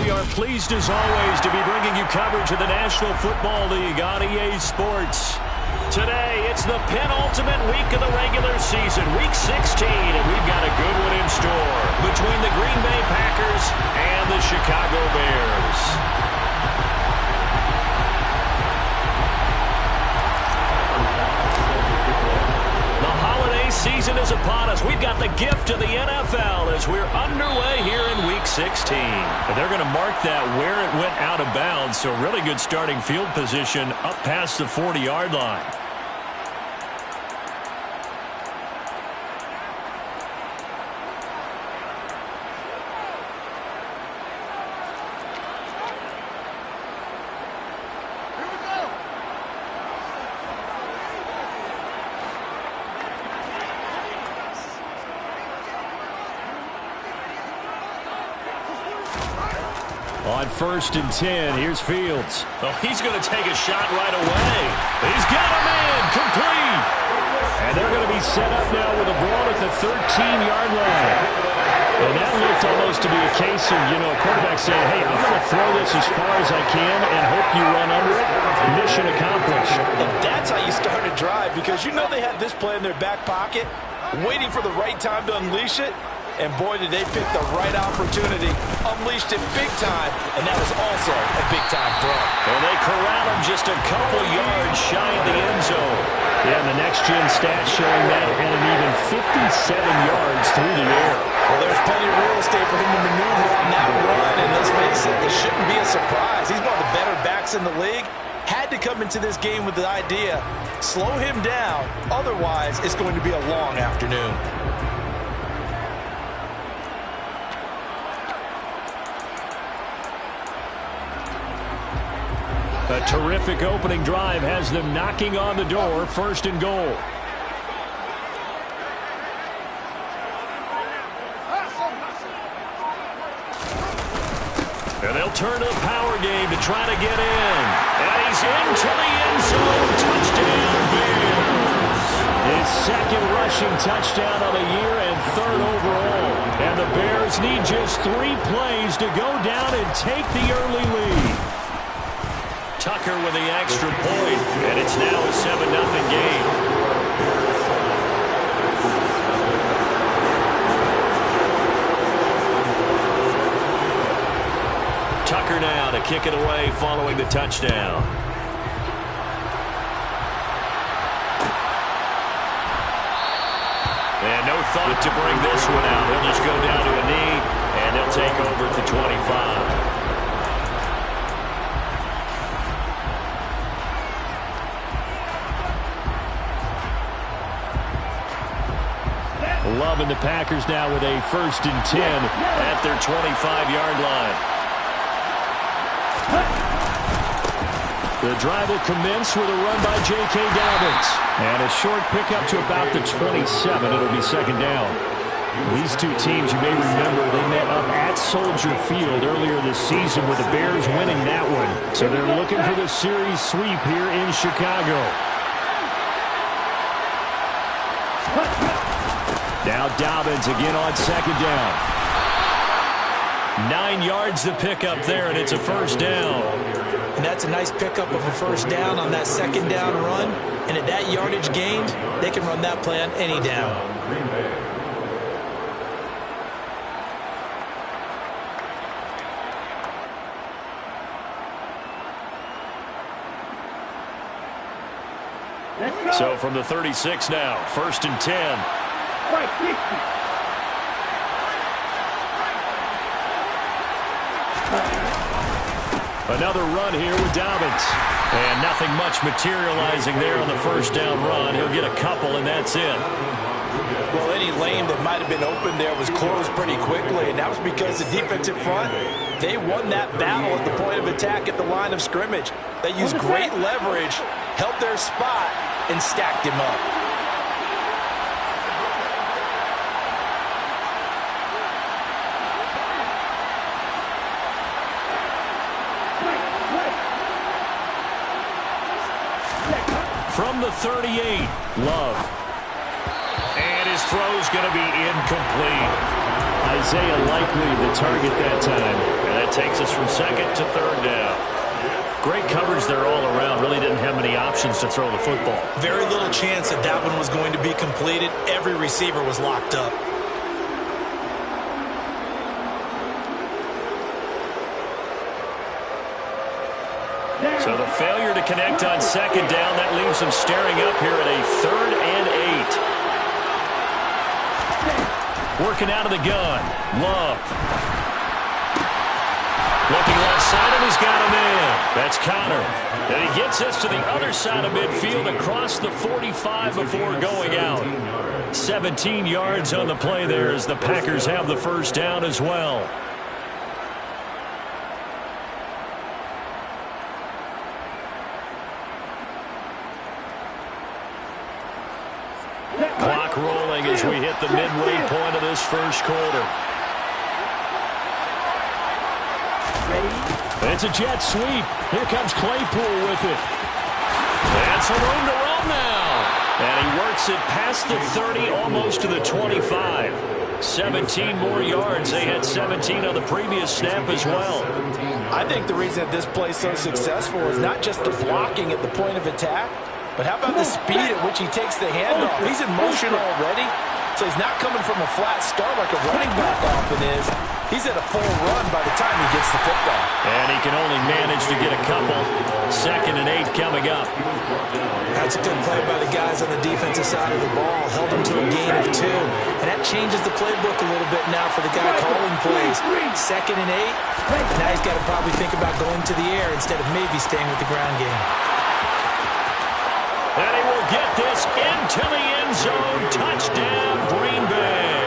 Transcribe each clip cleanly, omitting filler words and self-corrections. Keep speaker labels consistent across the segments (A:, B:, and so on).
A: we are pleased as always to be bringing you coverage of the National Football League on EA Sports. Today, it's the penultimate week of the regular season, Week 16, and we've got a good one in store between the Green Bay Packers and the Chicago Bears. Season is upon us. We've got the gift of the NFL as we're underway here in Week 16. And they're going to mark that where it went out of bounds, so really good starting field position up past the 40-yard line. On 1st and 10, here's Fields. Oh, he's going to take a shot right away. He's got a man complete. And they're going to be set up now with a ball at the 13-yard line. And that looked almost to be a case of, a quarterback saying, hey, I'm going to throw this as far as I can and hope you run under it. Mission accomplished.
B: And that's how you start a drive, because they have this play in their back pocket, waiting for the right time to unleash it. And boy, did they pick the right opportunity. Unleashed it big time, and that was also a big-time throw.
A: And they corral him just a couple yards shy of the end zone. Yeah, and the next-gen stats showing that at an even 57 yards through the air.
B: Well, there's plenty of real estate for him to maneuver on that run, and let's face it, it shouldn't be a surprise. He's one of the better backs in the league. Had to come into this game with the idea, slow him down, otherwise it's going to be a long afternoon.
A: A terrific opening drive has them knocking on the door, 1st and goal. And they'll turn to the power game to try to get in. And he's into the end zone. Touchdown, Bears. His 2nd rushing touchdown of the year and 3rd overall. And the Bears need just 3 plays to go down and take the early lead. Tucker with the extra point, and it's now a 7-0 game. Tucker now to kick it away following the touchdown. And no thought to bring this one out. He'll just go down to a knee, and they'll take over at the 25. Love and the Packers now with a 1st and 10 at their 25-yard line. The drive will commence with a run by J.K. Dobbins. And a short pickup to about the 27. It'll be 2nd down. These two teams, you may remember, they met up at Soldier Field earlier this season with the Bears winning that one. So they're looking for the series sweep here in Chicago. Now Dobbins again on 2nd down. 9 yards to pick up there, and it's a 1st down.
B: And that's a nice pickup of a 1st down on that 2nd down run. And at that yardage gained, they can run that play on any down.
A: So from the 36 now, 1st and 10. Another run here with Dobbins. And nothing much materializing there on the 1st down run. He'll get a couple, and that's it.
B: Well, any lane that might have been open there was closed pretty quickly, and that was because the defensive front, they won that battle at the point of attack at the line of scrimmage. They used great leverage, held their spot, and stacked him up.
A: From the 38, Love. And his throw's going to be incomplete. Isaiah Likely the target that time. And that takes us from second to third down. Great coverage there all around. Really didn't have many options to throw the football.
B: Very little chance that that one was going to be completed. Every receiver was locked up.
A: So the failure to connect on second down, that leaves them staring up here at a 3rd and 8. Working out of the gun. Love. Looking left side, and he's got him in. That's Connor. And he gets us to the other side of midfield across the 45 before going out. 17 yards on the play there as the Packers have the first down as well. Clock rolling as we hit the midway point of this first quarter. It's a jet sweep. Here comes Claypool with it. And some room to run now. And he works it past the 30, almost to the 25. 17 more yards. They had 17 on the previous snap as well.
B: I think the reason that this play is so successful is not just the blocking at the point of attack, but how about the speed at which he takes the handoff? He's in motion already, so he's not coming from a flat start like a running back often is. He's at a full run by the time he gets the football.
A: And he can only manage to get a couple. 2nd and 8 coming up.
B: That's a good play by the guys on the defensive side of the ball. Held him to a gain of 2. And that changes the playbook a little bit now for the guy calling plays. 2nd and 8. Now he's got to probably think about going to the air instead of maybe staying with the ground game.
A: And he will get this into the end zone. Touchdown, Green Bay.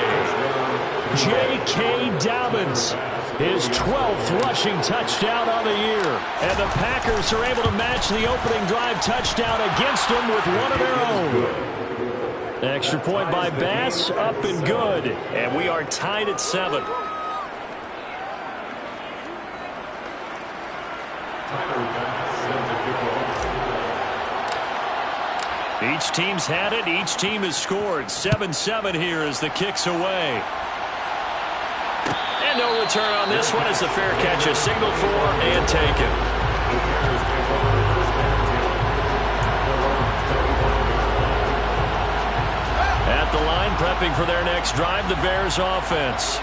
A: J.K. Dobbins, his 12th rushing touchdown on the year. And the Packers are able to match the opening drive touchdown against them with one of their own. Extra point by Bass, up and good. And we are tied at 7. Each team's had it. Each team has scored. 7-7 here as the kick's away. And no return on this one as the fair catch is signaled for and taken. At the line, prepping for their next drive, the Bears offense.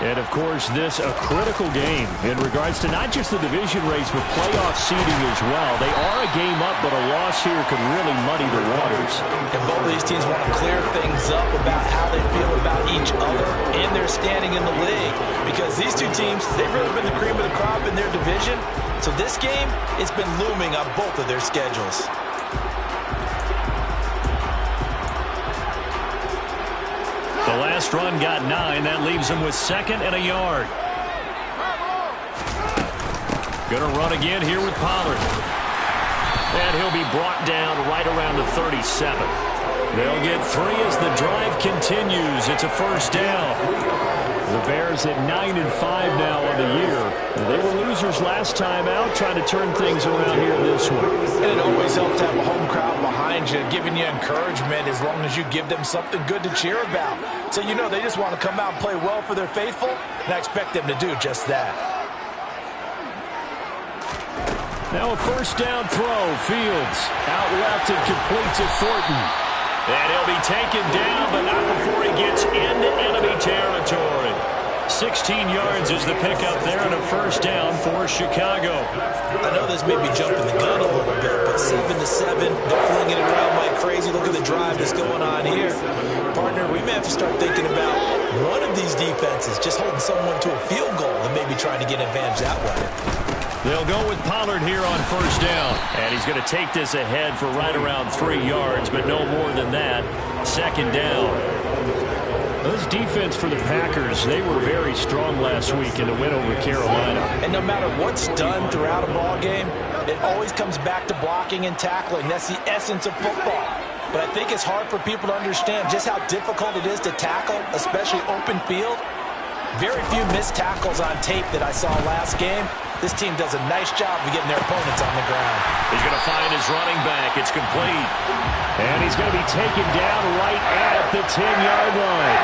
A: And, of course, this a critical game in regards to not just the division race, but playoff seeding as well. They are a game up, but a loss here could really muddy the waters.
B: And both of these teams want to clear things up about how they feel about each other and their standing in the league. Because these two teams, they've really been the cream of the crop in their division. So this game, it's been looming on both of their schedules.
A: The last run got 9. That leaves him with 2nd and a yard. Going to run again here with Pollard. And he'll be brought down right around the 37. They'll get 3 as the drive continues. It's a first down. The Bears at 9-5 now on the year. They were losers last time out, trying to turn things around here this one.
B: And it always helps to have a home crowd behind you, giving you encouragement as long as you give them something good to cheer about. So you know they just want to come out and play well for their faithful, and I expect them to do just that.
A: Now a first down throw. Fields out left and complete to Thornton. And he'll be taken down, but not before he gets into enemy territory. 16 yards is the pickup there and a first down for Chicago.
B: I know this may be jumping the gun a little bit, but 7-7, they're flinging it around like crazy. Look at the drive that's going on here. Partner, we may have to start thinking about one of these defenses just holding someone to a field goal and maybe trying to get an advantage that way.
A: They'll go with Pollard here on first down. And he's going to take this ahead for right around 3 yards, but no more than that. 2nd down. This defense for the Packers, they were very strong last week in the win over Carolina.
B: And no matter what's done throughout a ball game, it always comes back to blocking and tackling. That's the essence of football. But I think it's hard for people to understand just how difficult it is to tackle, especially open field. Very few missed tackles on tape that I saw last game. This team does a nice job of getting their opponents on the ground.
A: He's going to find his running back. It's complete. And he's going to be taken down right at the 10-yard line.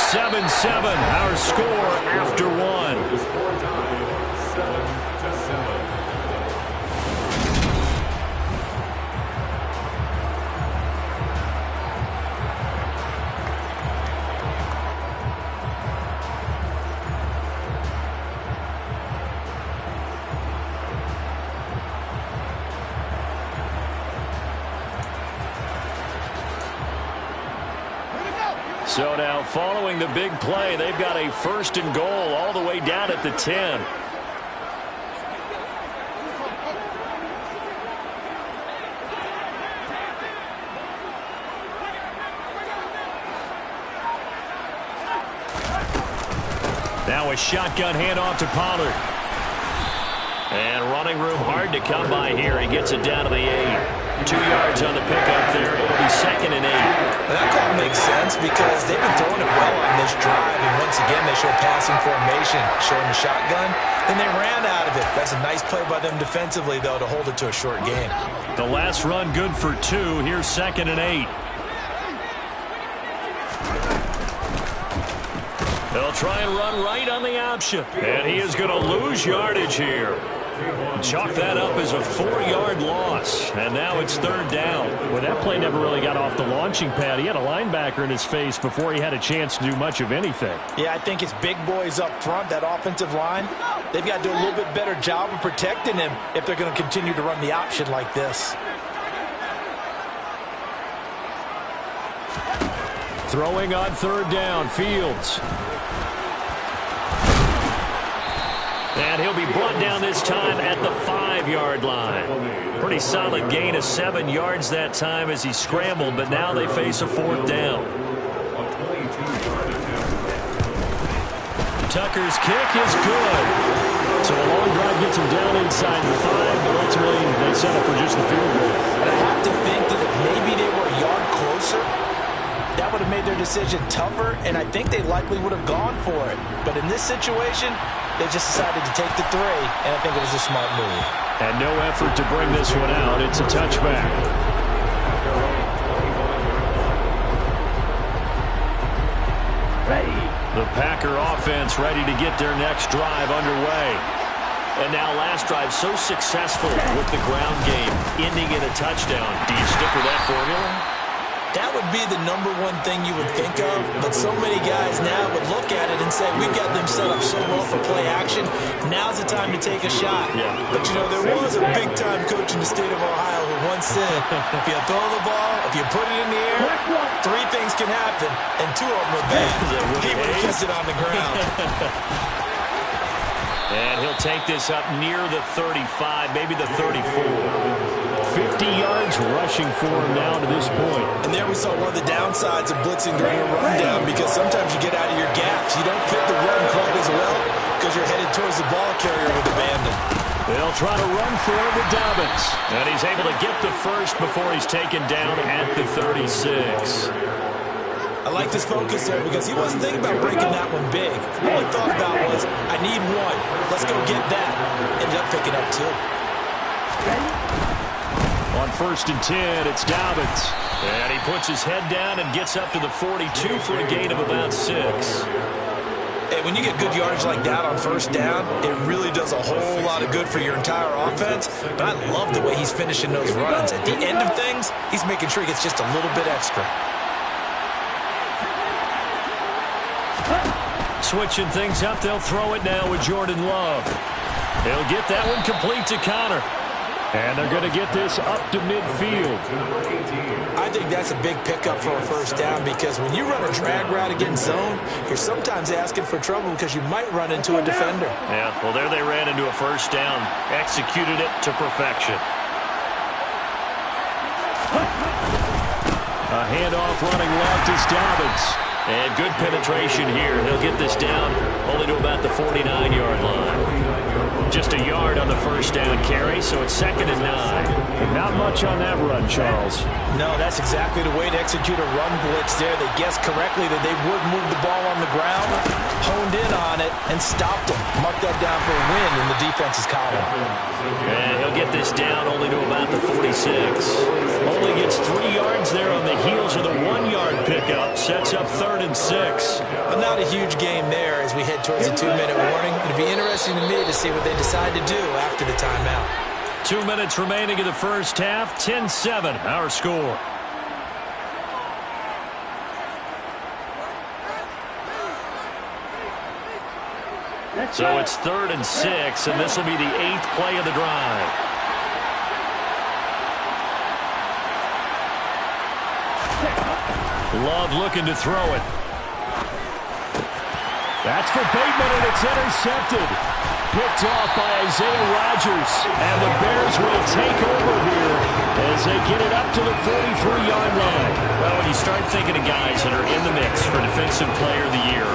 A: 7-7, our score after one. So now, following the big play, they've got a 1st and goal all the way down at the 10. Now a shotgun handoff to Pollard. And running room hard to come by here. He gets it down to the 8. 2 yards on the pickup there. It'll be 2nd and 8.
B: That call makes sense because they've been throwing it well on this drive. And once again, they show passing formation, showing the shotgun. Then they ran out of it. That's a nice play by them defensively, though, to hold it to a short game.
A: The last run good for 2. Here's 2nd and 8. They'll try and run right on the option. And he is going to lose yardage here. Chalk that up as a 4-yard loss. And now it's 3rd down.
C: Well, that play never really got off the launching pad. He had a linebacker in his face before he had a chance to do much of anything.
B: Yeah, I think it's big boys up front, that offensive line. They've got to do a little bit better job of protecting him if they're going to continue to run the option like this.
A: Throwing on 3rd down, Fields. And he'll be brought down this time at the 5-yard line. Pretty solid gain of 7 yards that time as he scrambled, but now they face a 4th down. Tucker's kick is good.
C: So a long drive gets him down inside the 5, but ultimately they settle for just the field goal.
B: But I have to think that if maybe they were a yard closer, that would have made their decision tougher, and I think they likely would have gone for it. But in this situation, they just decided to take the 3, and I think it was a smart move.
A: And no effort to bring this one out. It's a touchback. The Packer offense ready to get their next drive underway. And now last drive so successful with the ground game, ending in a touchdown. Do you stick with that formula?
B: That would be the #1 thing you would think of, but so many guys now would look at it and say, we've got them set up so well for play action, now's the time to take a shot.
A: Yeah.
B: But, you know, there was a big-time coach in the state of Ohio who once said, if you throw the ball, if you put it in the air, 3 things can happen, and 2 of them are bad. He would have kept it on the ground.
A: And he'll take this up near the 35, maybe the 34. 50 yards rushing for him now to this point.
B: And there we saw one of the downsides of blitzing during a rundown, because sometimes you get out of your gaps. You don't fit the run quite as well because you're headed towards the ball carrier with abandon.
A: They'll try to run for it with Dobbins. And he's able to get the first before he's taken down at the 36.
B: I like this focus there because he wasn't thinking about breaking that one big. All he thought about was, I need 1. Let's go get that. Ended up picking up 2.
A: On 1st and 10, it's Dobbins. And he puts his head down and gets up to the 42 for a gain of about 6.
B: Hey, when you get good yardage like that on 1st down, it really does a whole lot of good for your entire offense. But I love the way he's finishing those runs. At the end of things, he's making sure he gets just a little bit extra.
A: Switching things up, they'll throw it now with Jordan Love. They'll get that one complete to Connor. And they're going to get this up to midfield.
B: I think that's a big pickup for a 1st down, because when you run a drag route against zone, you're sometimes asking for trouble because you might run into a defender.
A: Yeah, well, there they ran into a 1st down. Executed it to perfection. A handoff running left is Dobbins. And good penetration here. He'll get this down only to about the 49-yard line. Just a yard on the 1st down carry, so it's 2nd and 9.
C: Not much on that run, Charles.
B: No, that's exactly the way to execute a run blitz there. They guessed correctly that they would move the ball on the ground, honed in on it, and stopped them. Mark that down for a win in the defense's column.
A: And he'll get this down only to about the 46. Only gets 3 yards there on the heels of the 1-yard
C: pickup. Sets up 3rd and 6.
B: But not a huge game there as we head towards a 2-minute warning. It'll be interesting to me to see what they decide to do after the timeout.
C: 2 minutes remaining in the first half. 10-7, our score. So it's 3rd and 6, and this will be the 8th play of the drive. Love looking to throw it. That's for Bateman, and it's intercepted. Picked off by Isaiah Rodgers. And the Bears will take over here as they get it up to the 43-yard line. Well, when you start thinking of guys that are in the mix for Defensive Player of the Year,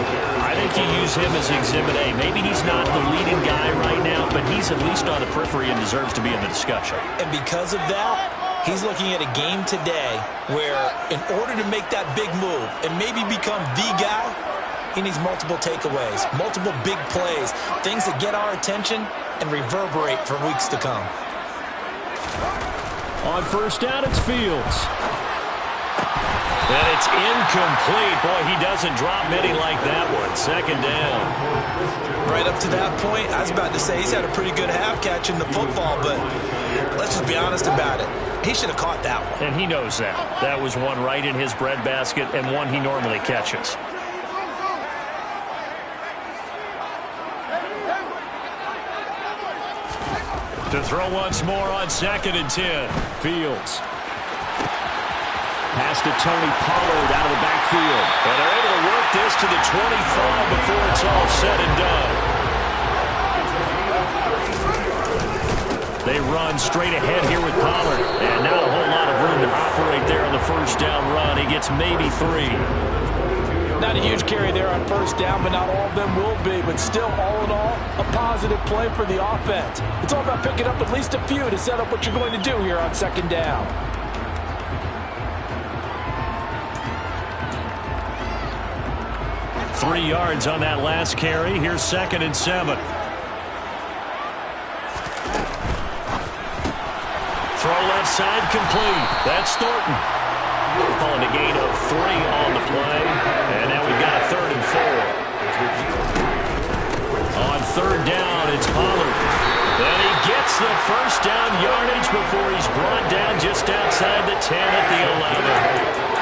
C: I think you use him as Exhibit A. Maybe he's not the leading guy right now, but he's at least on the periphery and deserves to be in the discussion.
B: And because of that, he's looking at a game today where in order to make that big move and maybe become the guy, he needs multiple takeaways, multiple big plays, things that get our attention and reverberate for weeks to come.
C: On first down, it's Fields. And it's incomplete. Boy, he doesn't drop many like that one. 2nd down.
B: Right up to that point, I was about to say he's had a pretty good half catching the football, but let's just be honest about it. He should have caught that one.
C: And he knows that. That was one right in his breadbasket and one he normally catches. To throw once more on 2nd and 10. Fields. Pass to Tony Pollard out of the backfield. And they're able to work this to the 25 before it's all said and done. They run straight ahead here with Pollard. And not a whole lot of room to operate there on the first down run. He gets maybe 3.
B: Not a huge carry there on first down, but not all of them will be. But still, all in all, a positive play for the offense. It's all about picking up at least a few to set up what you're going to do here on 2nd down.
C: Three yards on that last carry. Here's 2nd and 7. Throw left side complete. That's Thornton. Calling a gain of 3 on the play. And now we've got a 3rd and 4. On 3rd down, it's Pollard. And he gets the first down yardage before he's brought down just outside the 10 at the 11.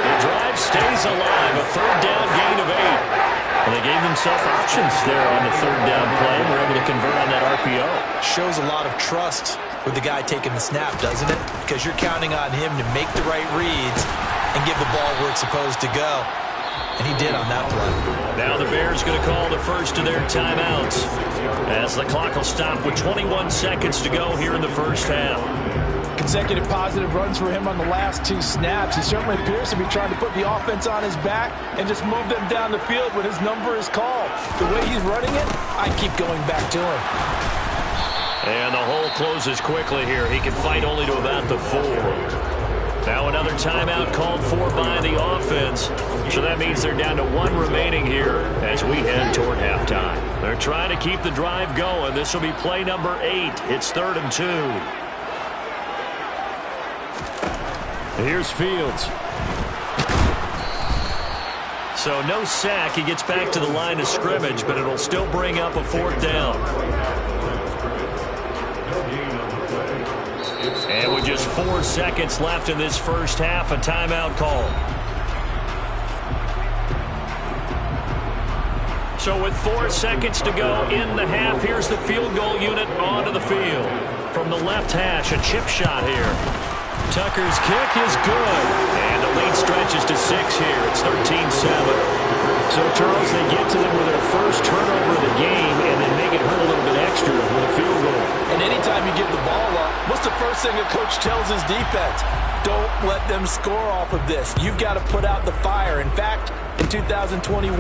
C: The drive stays alive. A 3rd down gain of 8. And they gave themselves options there on the 3rd down play. We're able to convert on that RPO.
B: Shows a lot of trust with the guy taking the snap, doesn't it? Because you're counting on him to make the right reads and give the ball where it's supposed to go. And he did on that play.
C: Now the Bears going to call the first of their timeouts as the clock will stop with 21 seconds to go here in the first half.
B: Consecutive positive runs for him on the last 2 snaps. He certainly appears to be trying to put the offense on his back and just move them down the field when his number is called. The way he's running it, I keep going back to him.
C: And the hole closes quickly here. He can fight only to about the 4. Now another timeout called for by the offense. So that means they're down to 1 remaining here as we head toward halftime. They're trying to keep the drive going. This will be play number 8. It's 3rd and 2. Here's Fields. So no sack. He gets back to the line of scrimmage, but it'll still bring up a 4th down. And with just 4 seconds left in this first half, a timeout call. So with 4 seconds to go in the half, here's the field goal unit onto the field. From the left hash, a chip shot here. Tucker's kick is good. And the lead stretches to 6 here. It's 13-7. So, Charles, they get to them with their first turnover of the game and then make it hurt a little bit extra with a field goal.
B: And anytime you give the ball up, what's the first thing a coach tells his defense? Don't let them score off of this. You've got to put out the fire. In fact, in 2021,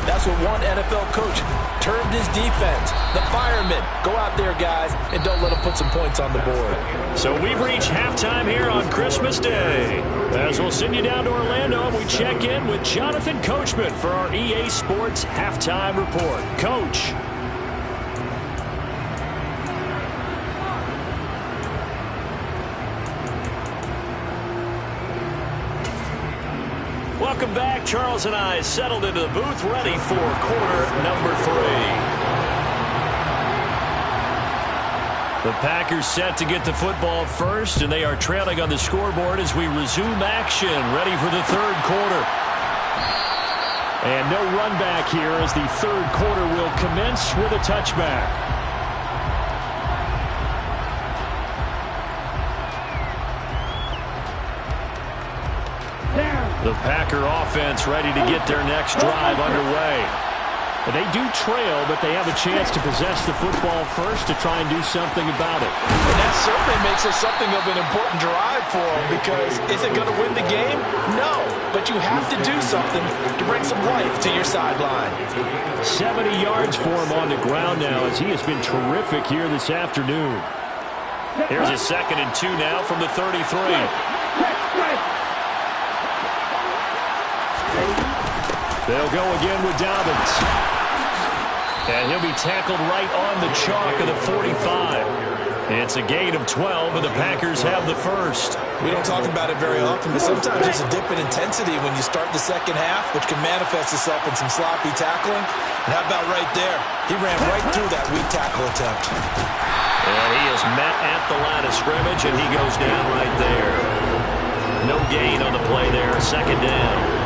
B: that's what one NFL coach termed his defense. The firemen. Go out there, guys, and don't let them put some points on the board.
C: So we've reached halftime here on Christmas Day. As we'll send you down to Orlando, and we check in with Jonathan Coachman for our EA Sports Halftime Report. Coach.
A: Welcome back. Charles and I settled into the booth, ready for quarter number 3. The Packers set to get the football first, and they are trailing on the scoreboard as we resume action, ready for the third quarter. And no run back here as the third quarter will commence with a touchback. The Packer offense ready to get their next drive underway. They do trail, but they have a chance to possess the football first to try and do something about it.
B: And that certainly makes it something of an important drive for them, because is it going to win the game? No, but you have to do something to bring some life to your sideline.
A: 70 yards for him on the ground now as he has been terrific here this afternoon. Here's a 2nd and 2 now from the 33. They'll go again with Dobbins. And he'll be tackled right on the chalk of the 45. It's a gain of 12, and the Packers have the first.
B: We don't talk about it very often, but sometimes there's a dip in intensity when you start the second half, which can manifest itself in some sloppy tackling. And how about right there? He ran right through that weak tackle attempt.
A: And he is met at the line of scrimmage, and he goes down right there. No gain on the play there, 2nd down.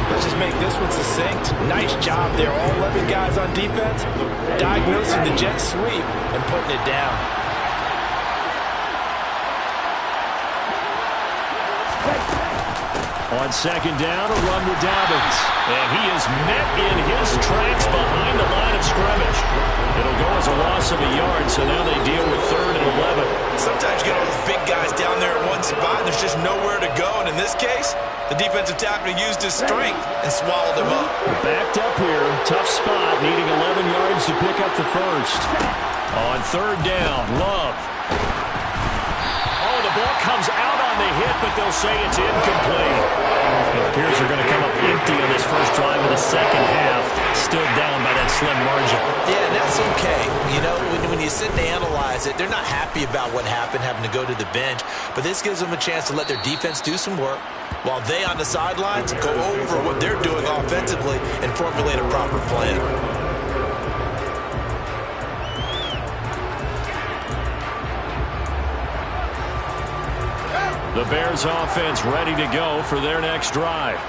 B: Let's just make this one succinct. Nice job there. All 11 guys on defense diagnosing the jet sweep and putting it down.
A: On 2nd down, a run with Dobbins. And he is met in his tracks behind the line of scrimmage. It'll go as a loss of a yard, so now they deal with 3rd and 11.
B: Sometimes you get all those big guys down there at one spot, and there's just nowhere to go. And in this case, the defensive tackle used his strength and swallowed him up.
A: Backed up here. Tough spot, needing 11 yards to pick up the first. On 3rd down, Love. Oh, the ball comes out on the hit, but they'll say it's incomplete. It appears they're going to come up empty on this first drive of the second half. Still down by that slim margin.
B: Yeah, and that's okay. You know, when you sit and analyze it, they're not happy about what happened, having to go to the bench. But this gives them a chance to let their defense do some work, while they on the sidelines go over what they're doing offensively and formulate a proper plan.
A: The Bears offense ready to go for their next drive.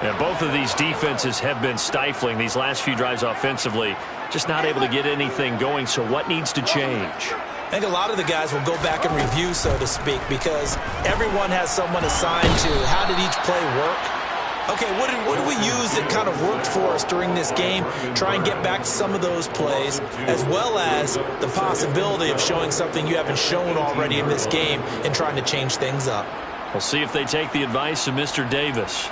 A: And both of these defenses have been stifling these last few drives offensively. Just not able to get anything going, so what needs to change?
B: I think a lot of the guys will go back and review, so to speak, because everyone has someone assigned to how did each play work. Okay, what did we use that kind of worked for us during this game? Try and get back to some of those plays, as well as the possibility of showing something you haven't shown already in this game and trying to change things up.
A: We'll see if they take the advice of Mr. Davis.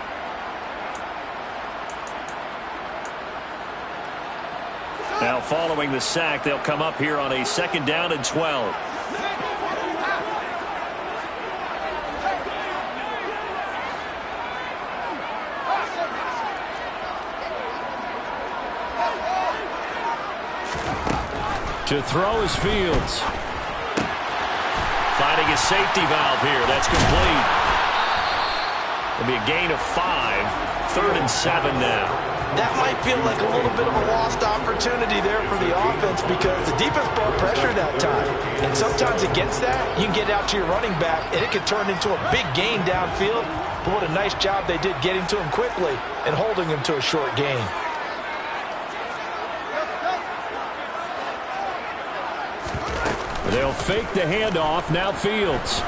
A: Now following the sack, they'll come up here on a 2nd down and 12. To throw is Fields. Finding a safety valve here. That's complete. It'll be a gain of 5. 3rd and 7 now.
B: That might feel like a little bit of a lost opportunity there for the offense, because the defense brought pressure that time. And sometimes against that, you can get out to your running back, and it could turn into a big gain downfield. But what a nice job they did getting to him quickly and holding him to a short gain.
A: They'll fake the handoff. Now Fields.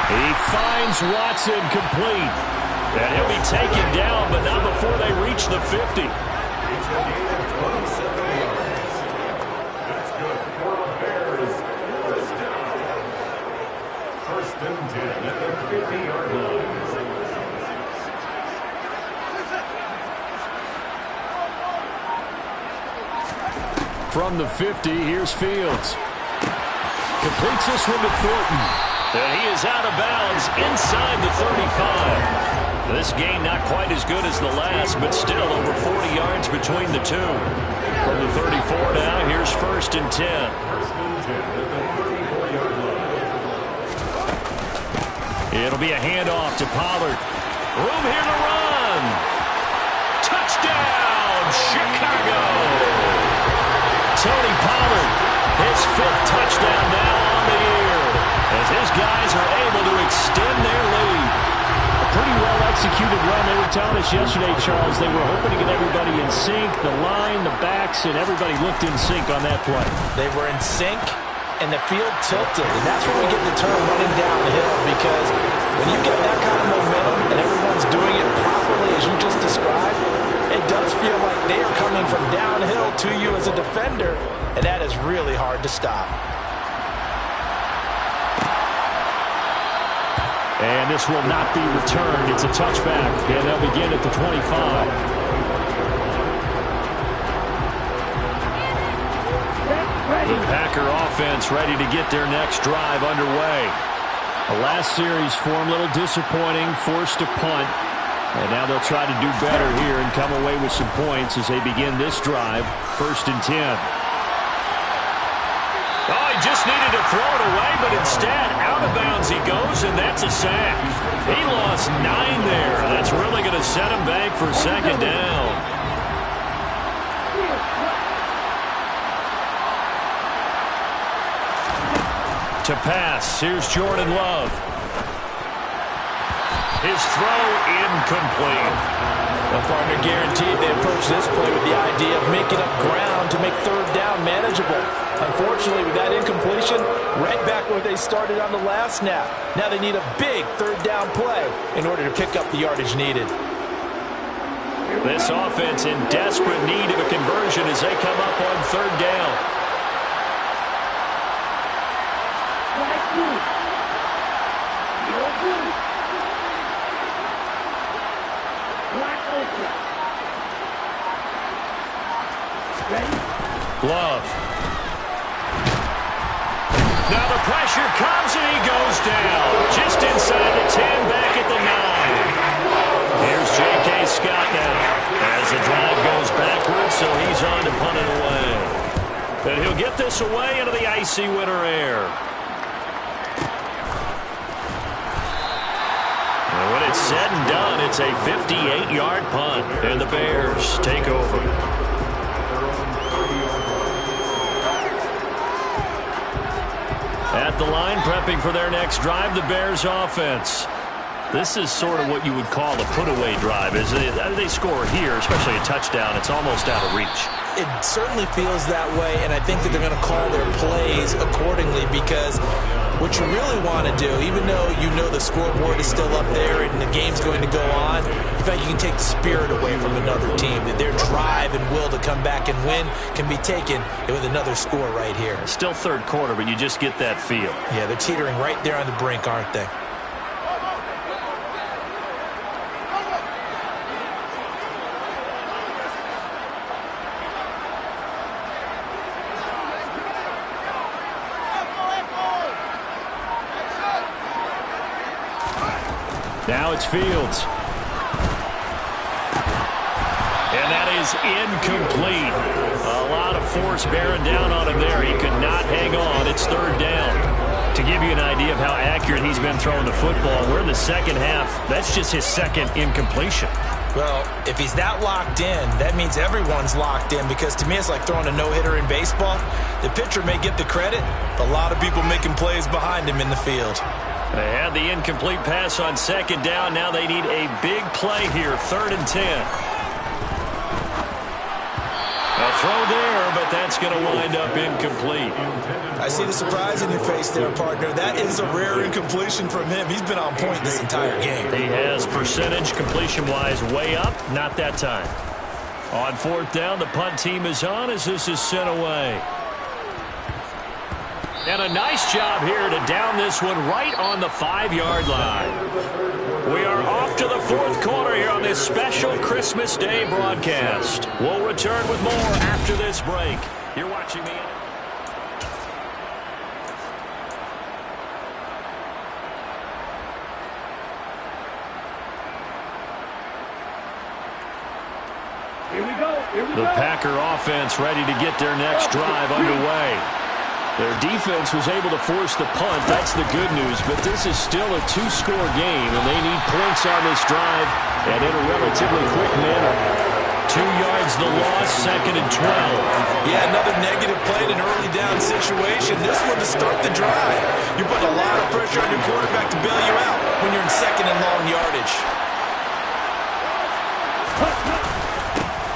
A: He finds Watson complete. And he'll be taken down, but not before they reach the 50.
C: First and 10 at the 50-yard line.
A: From the 50, here's Fields. Completes this one to Thornton. And he is out of bounds inside the 35. This gain not quite as good as the last, but still over 40 yards between the two. From the 34 now, here's 1st and 10.
C: It'll be a handoff to Pollard. Room here to run. Touchdown, Chicago. Tony Pollard, his 5th touchdown now on the year, as his guys are able to extend their lead. A pretty well-executed run. They were telling us yesterday, Charles, they were hoping to get everybody in sync, the line, the backs, and everybody looked in sync on that play.
B: They were in sync, and the field tilted, and that's where we get the term running down the hill, because when you get that kind of momentum and everyone's doing it properly as you just described, it does feel like they are coming from downhill to you as a defender, and that is really hard to stop.
C: And this will not be returned. It's a touchback, and they'll begin at the 25. The Packer offense ready to get their next drive underway. The last series for them, a little disappointing, forced a punt. And now they'll try to do better here and come away with some points as they begin this drive, 1st and 10. Oh, he just needed to throw it away, but instead, out of bounds he goes, and that's a sack. He lost 9 there. That's really going to set him back for 2nd down. To pass, here's Jordan Love. His throw incomplete.
B: The partner guaranteed they approach this play with the idea of making up ground to make 3rd down manageable. Unfortunately, with that incompletion, right back where they started on the last snap. Now they need a big 3rd down play in order to pick up the yardage needed.
C: This offense in desperate need of a conversion as they come up on 3rd down. Love. Now the pressure comes and he goes down. Just inside the 10, back at the 9. Here's J.K. Scott now as the drive goes backwards, so he's on to punt it away. And he'll get this away into the icy winter air. And when it's said and done, it's a 58-yard punt, and the Bears take over. At the line, prepping for their next drive, the Bears offense. This is sort of what you would call a put-away drive. As they score here, especially a touchdown, it's almost out of reach.
B: It certainly feels that way, and I think that they're going to call their plays accordingly, because what you really want to do, even though you know the scoreboard is still up there and the game's going to go on, in fact, you can take the spirit away from another team. That their drive and will to come back and win can be taken with another score right here.
C: Still 3rd quarter, but you just get that feel.
B: Yeah, they're teetering right there on the brink, aren't they?
C: Now it's Fields. And that is incomplete. A lot of force bearing down on him there. He could not hang on. It's 3rd down. To give you an idea of how accurate he's been throwing the football, we're in the 2nd half. That's just his 2nd incompletion.
B: Well, if he's that locked in, that means everyone's locked in, because to me it's like throwing a no-hitter in baseball. The pitcher may get the credit, but a lot of people making plays behind him in the field.
C: They had the incomplete pass on 2nd down. Now they need a big play here, 3rd and 10. A throw there, but that's going to wind up incomplete.
B: I see the surprise in your face there, partner. That is a rare incompletion from him. He's been on point this entire game.
C: He has percentage completion-wise way up. Not that time. On 4th down, the punt team is on as this is sent away. And a nice job here to down this one right on the 5-yard line. We are off to the 4th quarter here on this special Christmas Day broadcast. We'll return with more after this break. You're watching the... The Packer offense ready to get their next drive underway. Their defense was able to force the punt. That's the good news. But this is still a two-score game, and they need points on this drive and in a relatively quick manner. 2 yards the loss, 2nd and 12.
B: Yeah, another negative play in an early down situation. This one to start the drive. You're putting a lot of pressure on your quarterback to bail you out when you're in 2nd and long yardage.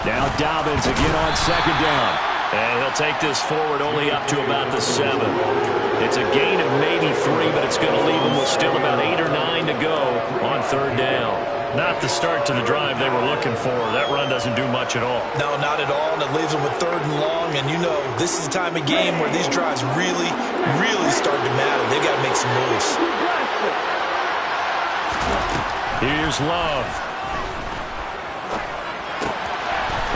C: Now Dobbins again on 2nd down. And he'll take this forward only up to about the 7. It's a gain of maybe 3, but it's going to leave them with still about 8 or 9 to go on 3rd down.
A: Not the start to the drive they were looking for. That run doesn't do much at all.
B: No, not at all, and it leaves them with 3rd and long. And you know, this is the time of game where these drives really, really start to matter. They got to make some moves.
C: Here's Love.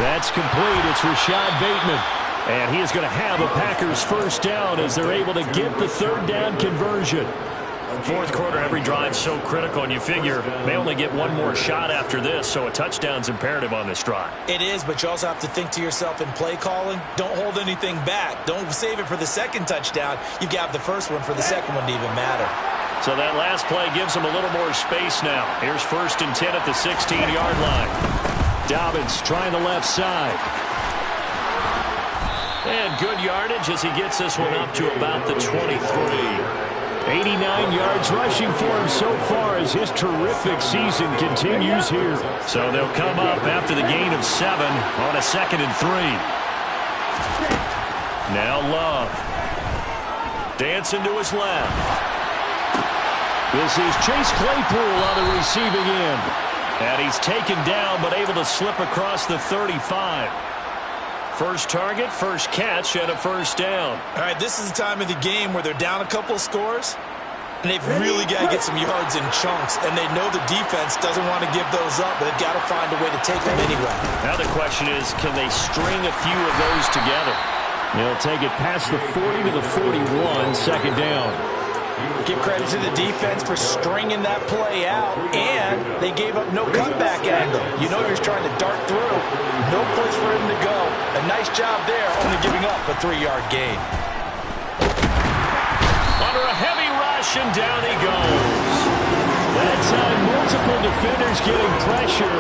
C: That's complete. It's Rashad Bateman. And he is going to have a Packers 1st down as they're able to get the 3rd down conversion.
A: 4th quarter, every drive so critical, and you figure they only get one more shot after this, so a touchdown's imperative on this drive.
B: It is, but you also have to think to yourself in play calling, don't hold anything back. Don't save it for the 2nd touchdown. You've got the 1st one for the 2nd one to even matter.
A: So that last play gives them a little more space now. Here's 1st and 10 at the 16-yard line.
C: Dobbins trying the left side.
A: And good yardage as he gets this one up to about the 23.
C: 89 yards rushing for him so far as his terrific season continues here.
A: So they'll come up after the gain of 7 on a 2nd and 3. Now Love. Dancing to his left.
C: This is Chase Claypool on the receiving end.
A: And he's taken down but able to slip across the 35. First target, first catch, and a 1st down.
B: All right, this is the time of the game where they're down a couple of scores, and they've really got to get some yards in chunks, and they know the defense doesn't want to give those up, but they've got to find a way to take them anyway.
A: Now the question is, can they string a few of those together?
C: They'll take it past the 40 to the 41, 2nd down.
B: Give credit to the defense for stringing that play out, and they gave up no cutback angle. You know you're trying to dart through. No place for him to go. A nice job there, only giving up a 3-yard gain.
A: Under a heavy rush, and down he goes.
C: That time, multiple defenders getting pressure,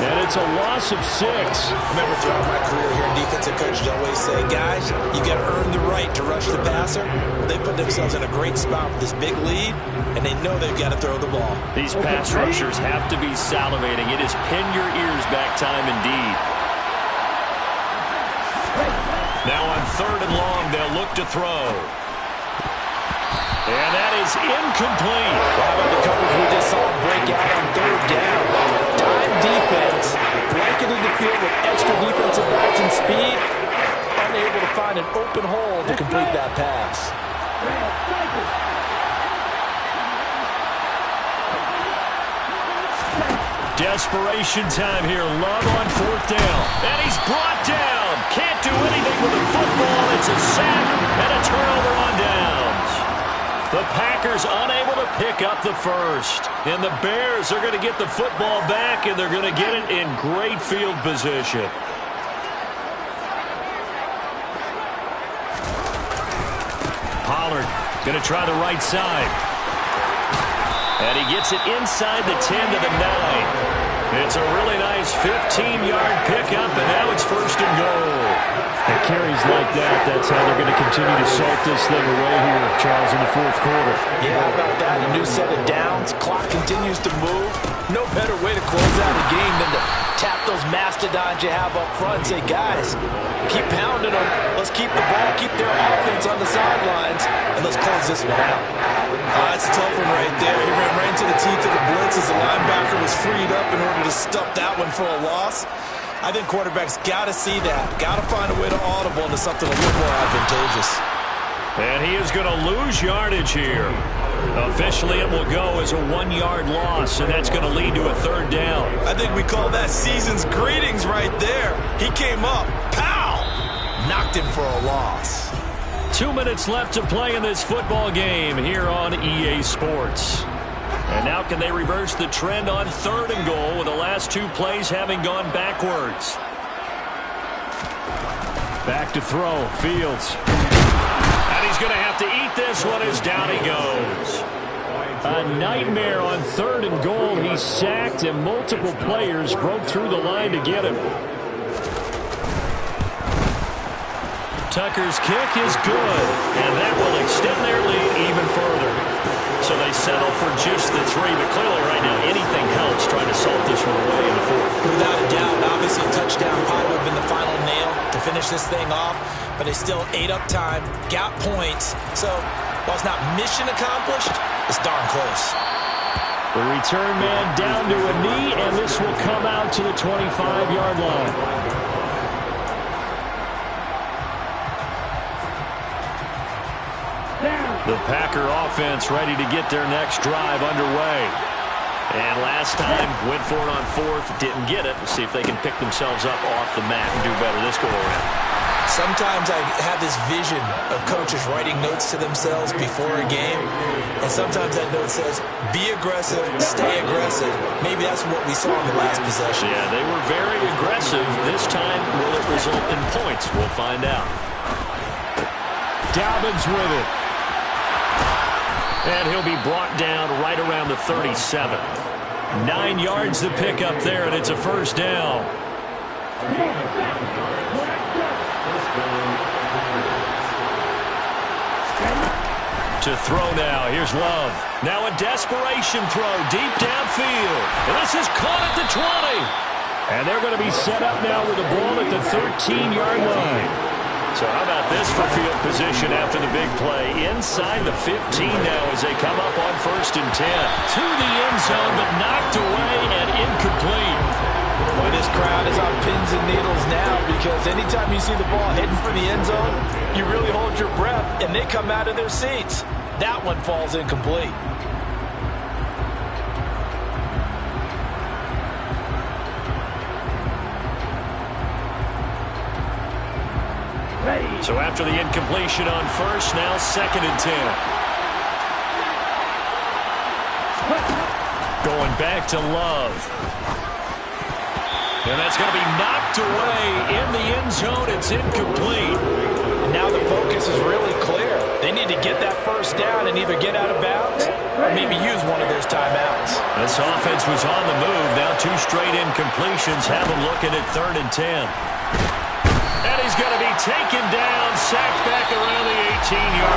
C: and it's a loss of 6.
B: I remember throughout my career here, defensive coaches always say, guys, you got to earn the right to rush the passer. They put themselves in a great spot with this big lead, and they know they've got to throw the ball.
A: These pass rushers have to be salivating. It is pin your ears back time indeed. Now on 3rd and long, they'll look to throw. And that is incomplete.
B: How about the coverage we just saw break out on 3rd down? Time defense, blanketed the field with extra defensive backs and speed, unable to find an open hole to complete that pass.
A: Desperation time here. Love on 4th down. And he's brought down. Can't do anything with the football. It's a sack and a turnover on downs. The Packers unable to pick up the 1st. And the Bears are going to get the football back, and they're going to get it in great field position. Pollard going to try the right side. And he gets it inside the 10 to the 9. It's a really nice 15-yard pickup, and now it's 1st and goal.
C: It carries like that. That's how they're going to continue to salt this thing away here, Charles, in the 4th quarter.
B: Yeah, how about that? A new set of downs. Clock continues to move. No better way to close out a game than to tap those mastodons you have up front and say, guys, keep pounding them. Let's keep the ball, keep their offense on the sidelines, and let's close this one out. That's a tough one right there. He ran right into the teeth of the blitz as the linebacker was freed up in order to stuff that one for a loss. I think quarterbacks got to see that. Got to find a way to audible into something a little more advantageous.
A: And he is going to lose yardage here. Officially, it will go as a 1-yard loss, and that's going to lead to a 3rd down.
B: I think we call that season's greetings right there. He came up, pow! Knocked him for a loss.
A: 2 minutes left to play in this football game here on EA Sports. And now can they reverse the trend on 3rd and goal with the last 2 plays having gone backwards? Back to throw, Fields. And he's he's going to have to eat this one as down he goes. A nightmare on 3rd and goal. He's sacked, and multiple players broke through the line to get him. Tucker's kick is good, and that will extend their lead even further. So they settle for just the 3, but clearly right now anything helps trying to salt this one away in the 4th.
B: Without a doubt, obviously a touchdown probably would have been the final nail to finish this thing off, but they still ate up time, got points. So while it's not mission accomplished, it's darn close.
A: The return man down to a knee, and this will come out to the 25-yard line. The Packer offense ready to get their next drive underway. And last time, went for it on 4th, didn't get it. We'll see if they can pick themselves up off the mat and do better this go-around.
B: Sometimes I have this vision of coaches writing notes to themselves before a game, and sometimes that note says, be aggressive, stay aggressive. Maybe that's what we saw in the last possession.
A: Yeah, they were very aggressive. This time, will it result in points? We'll find out. Dobbins with it. And he'll be brought down right around the 37. 9 yards to pick up there, and it's a first down. To throw now. Here's Love. Now a desperation throw deep downfield. And this is caught at the 20. And they're going to be set up now with the ball at the 13-yard line. So how about this for field position after the big play? Inside the 15 now as they come up on 1st and 10. To the end zone, but knocked away and incomplete.
B: Boy, this crowd is on pins and needles now, because anytime you see the ball heading for the end zone, you really hold your breath, and they come out of their seats. That one falls incomplete.
A: So after the incompletion on 1st, now 2nd and 10. Going back to Love. And that's going to be knocked away in the end zone. It's incomplete.
B: And now the focus is really clear. They need to get that first down and either get out of bounds or maybe use one of those timeouts.
A: This offense was on the move. Now 2 straight incompletions have them looking at 3rd and 10. And he's going to be taken down, sacked back around the 18-yard line.